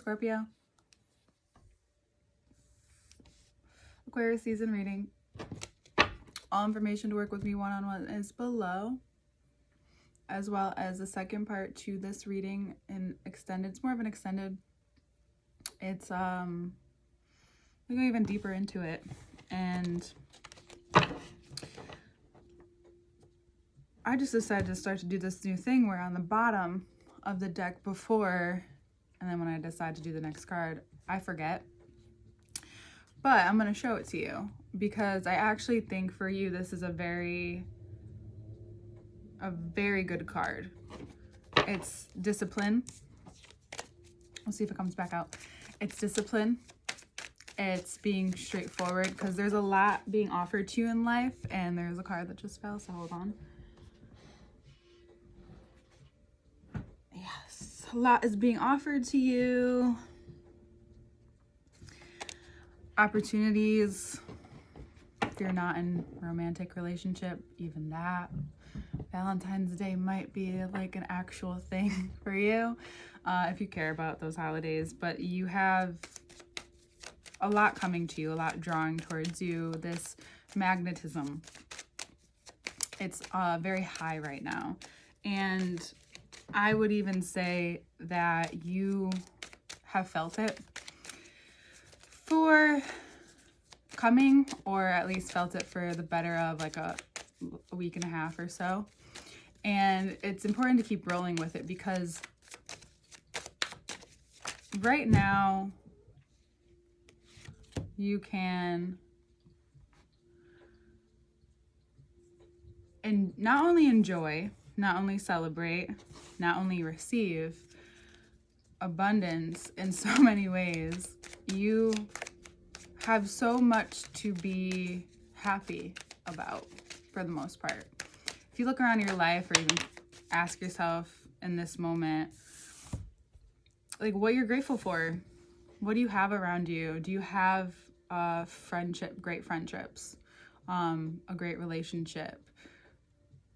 Scorpio. Aquarius season reading. All information to work with me one-on-one is below, as well as the second part to this reading in extended. It's more of an extended. It's we go even deeper into it, and I just decided to start to do this new thing where on the bottom of the deck before, and then when I decide to do the next card, I forget. But I'm going to show it to you because I actually think for you this is a very good card. It's discipline. We'll see if it comes back out. It's discipline. It's being straightforward because there's a lot being offered to you in life, and there's a card that just fell, so hold on. Yes, a lot is being offered to you. Opportunities. If you're not in a romantic relationship, even that. Valentine's Day might be like an actual thing for you if you care about those holidays. But you have a lot coming to you, a lot drawing towards you. This magnetism, it's very high right now. And I would even say that you have felt it for coming, or at least felt it for the better of like a week and a half or so. And it's important to keep rolling with it because right now you can not only enjoy, not only celebrate, not only receive abundance in so many ways. You have so much to be happy about for the most part. If you look around your life, or even ask yourself in this moment, like what you're grateful for. What do you have around you? Do you have friendship, great friendships, a great relationship,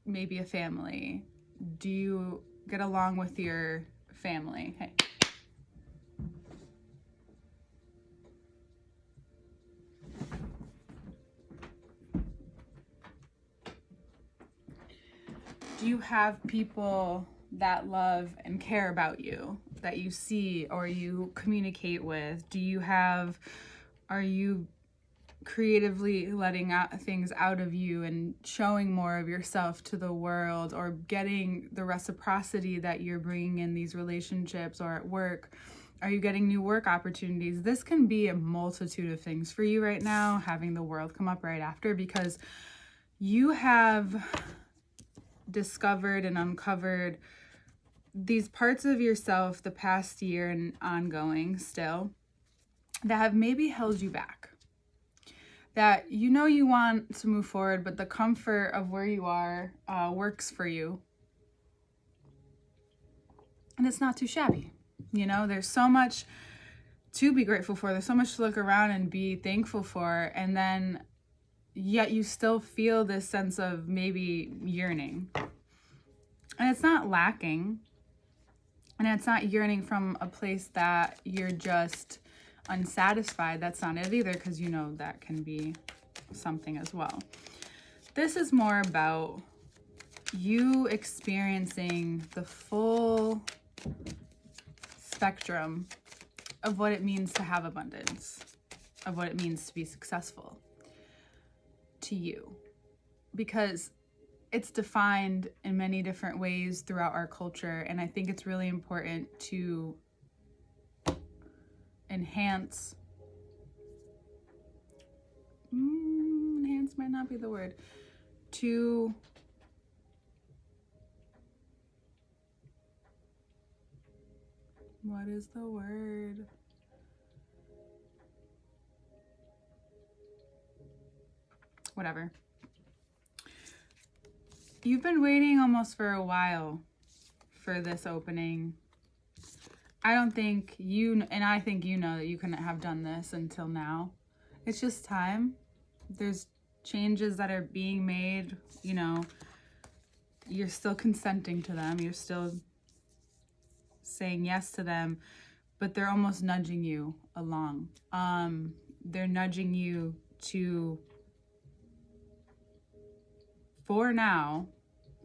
maybe a family? Do you get along with your family? Hey. Do you have people that love and care about you, that you see or you communicate with? Are you creatively letting out things out of you and showing more of yourself to the world, or getting the reciprocity that you're bringing in these relationships or at work? Are you getting new work opportunities? This can be a multitude of things for you right now, having the world come up right after, because you have discovered and uncovered these parts of yourself the past year and ongoing still that have maybe held you back. That you know you want to move forward, but the comfort of where you are works for you. And it's not too shabby. You know, there's so much to be grateful for. There's so much to look around and be thankful for. And then yet you still feel this sense of maybe yearning. And it's not lacking. And it's not yearning from a place that you're just unsatisfied. That's not it either, because you know that can be something as well. This is more about you experiencing the full spectrum of what it means to have abundance, of what it means to be successful to you, because it's defined in many different ways throughout our culture. And I think it's really important to enhance might not be the word, to what is the word? Whatever. You've been waiting almost for a while for this opening. I don't think you, and I think you know that you couldn't have done this until now. It's just time. There's changes that are being made, you know, you're still consenting to them. You're still saying yes to them, but they're almost nudging you along. They're nudging you to, for now,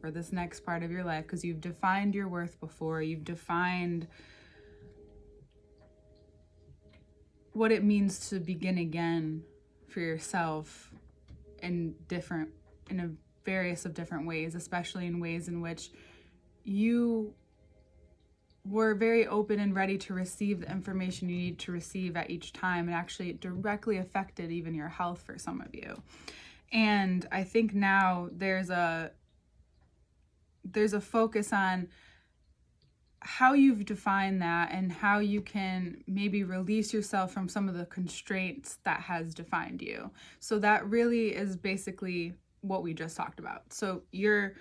for this next part of your life, because you've defined your worth before, you've defined what it means to begin again for yourself in a various of different ways, especially in ways in which you were very open and ready to receive the information you need to receive at each time, and actually it directly affected even your health for some of you. And I think now there's a focus on how you've defined that and how you can maybe release yourself from some of the constraints that has defined you. So that really is basically what we just talked about. So you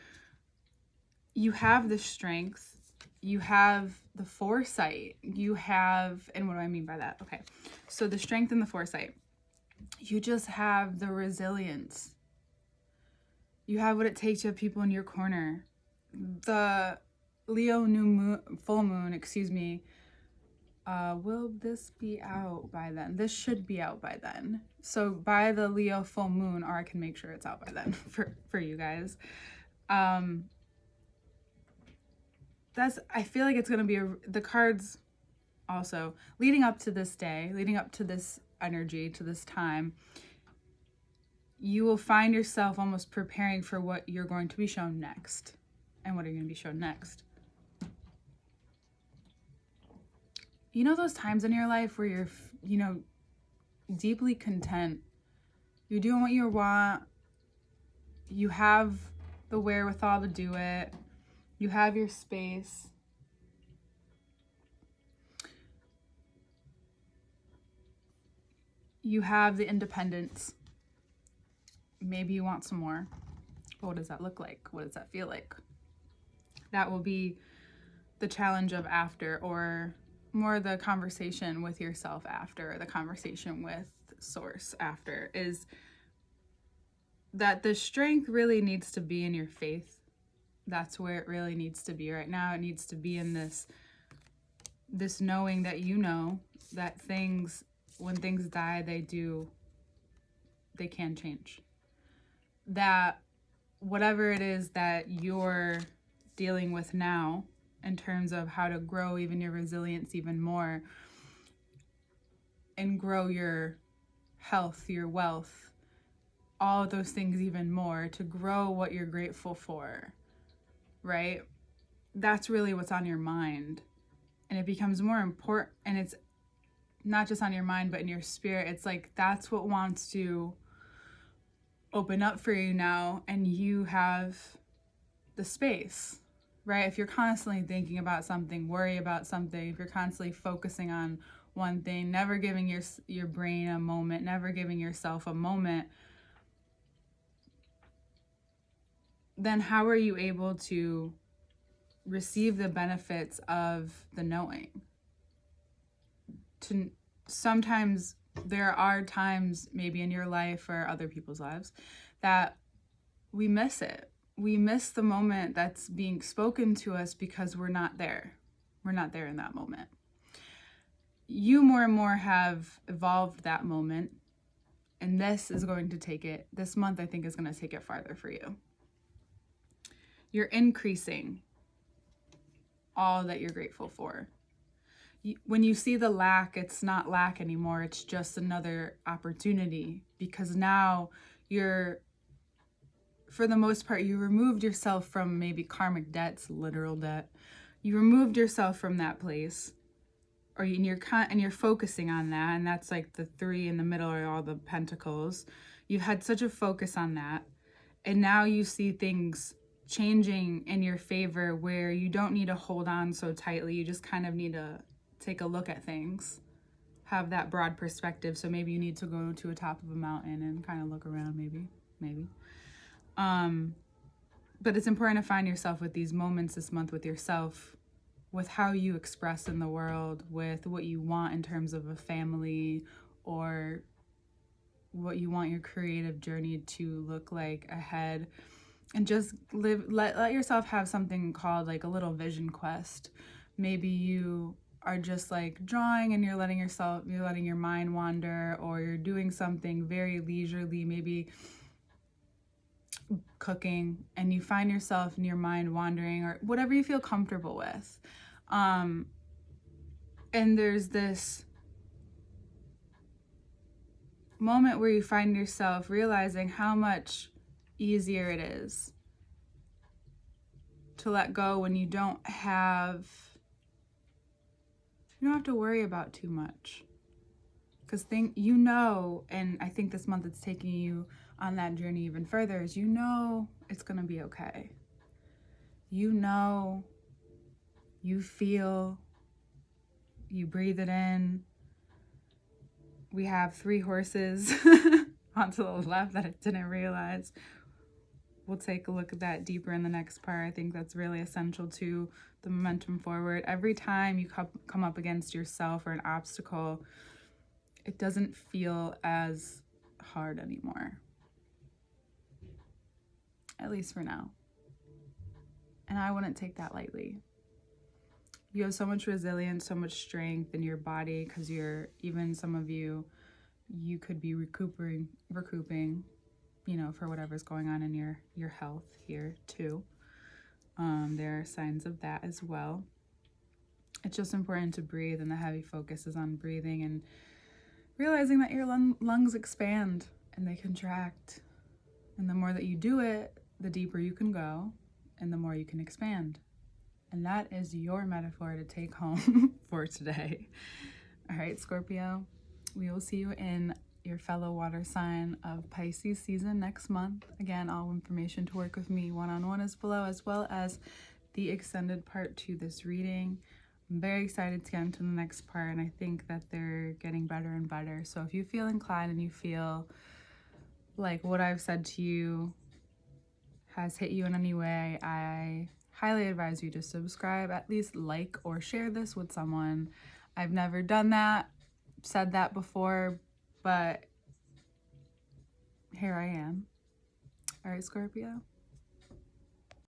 have the strength, you have the foresight, you have, and what do I mean by that? Okay, so the strength and the foresight, you just have the resilience. You have what it takes to have people in your corner. The Leo full moon, will this be out by then? This should be out by then. So by the Leo full moon, or I can make sure it's out by then for you guys. I feel like it's going to be the cards also leading up to this day, leading up to this energy, to this time. You will find yourself almost preparing for what you're going to be shown next. And what are you going to be shown next? You know those times in your life where you're, deeply content. You're doing what you want. You have the wherewithal to do it. You have your space. You have the independence. Maybe you want some more. What does that look like? What does that feel like? That will be the challenge of after, or more the conversation with yourself after, the conversation with source after, is that the strength really needs to be in your faith. That's where it really needs to be right now. It needs to be in this knowing that that things, when things die, they can change. That whatever it is that you're dealing with now, in terms of how to grow even your resilience even more, and grow your health, your wealth, all of those things even more, to grow what you're grateful for, right? That's really what's on your mind. And it becomes more important, and it's not just on your mind, but in your spirit. It's like, that's what wants to open up for you now, and you have the space, right? If you're constantly thinking about something, worry about something, if you're constantly focusing on one thing, never giving your brain a moment, never giving yourself a moment, then how are you able to receive the benefits of the knowing? Sometimes there are times, maybe in your life or other people's lives, that we miss it. We miss the moment that's being spoken to us because we're not there. We're not there in that moment. You more and more have evolved that moment, and this month I think is going to take it farther for you. You're increasing all that you're grateful for. When you see the lack, it's not lack anymore. It's just another opportunity, because now for the most part, you removed yourself from maybe karmic debts, literal debt. You removed yourself from that place, and you're focusing on that, and that's like the 3 in the middle are all the pentacles. You've had such a focus on that, and now you see things changing in your favor, where you don't need to hold on so tightly. You just kind of need to take a look at things, have that broad perspective. So maybe you need to go to the top of a mountain and kind of look around, maybe. But it's important to find yourself with these moments this month with yourself, with how you express in the world, with what you want in terms of a family, or what you want your creative journey to look like ahead. And just let yourself have something called like a little vision quest. Maybe you are just like drawing and you're letting your mind wander, or you're doing something very leisurely, maybe cooking, and you find yourself in your mind wandering, or whatever you feel comfortable with. And there's this moment where you find yourself realizing how much easier it is to let go when you don't have to worry about too much. Because and I think this month it's taking you on that journey even further, is it's going to be okay. You feel, you breathe it in. We have 3 horses onto the left that I didn't realize. We'll take a look at that deeper in the next part. I think that's really essential to the momentum forward. Every time you come up against yourself or an obstacle, it doesn't feel as hard anymore. At least for now. And I wouldn't take that lightly. You have so much resilience, so much strength in your body, because even some of you could be recouping, for whatever's going on in your health here too. There are signs of that as well. It's just important to breathe, and the heavy focus is on breathing and realizing that your lungs expand and they contract. And the more that you do it, the deeper you can go and the more you can expand. And that is your metaphor to take home for today. All right, Scorpio, we will see you in your fellow water sign of Pisces season next month. Again, all information to work with me one-on-one is below, as well as the extended part to this reading. I'm very excited to get into the next part, and I think that they're getting better and better. So if you feel inclined and you feel like what I've said to you has hit you in any way, I highly advise you to subscribe, at least like or share this with someone. I've never done that, said that before, but here I am. All right, Scorpio.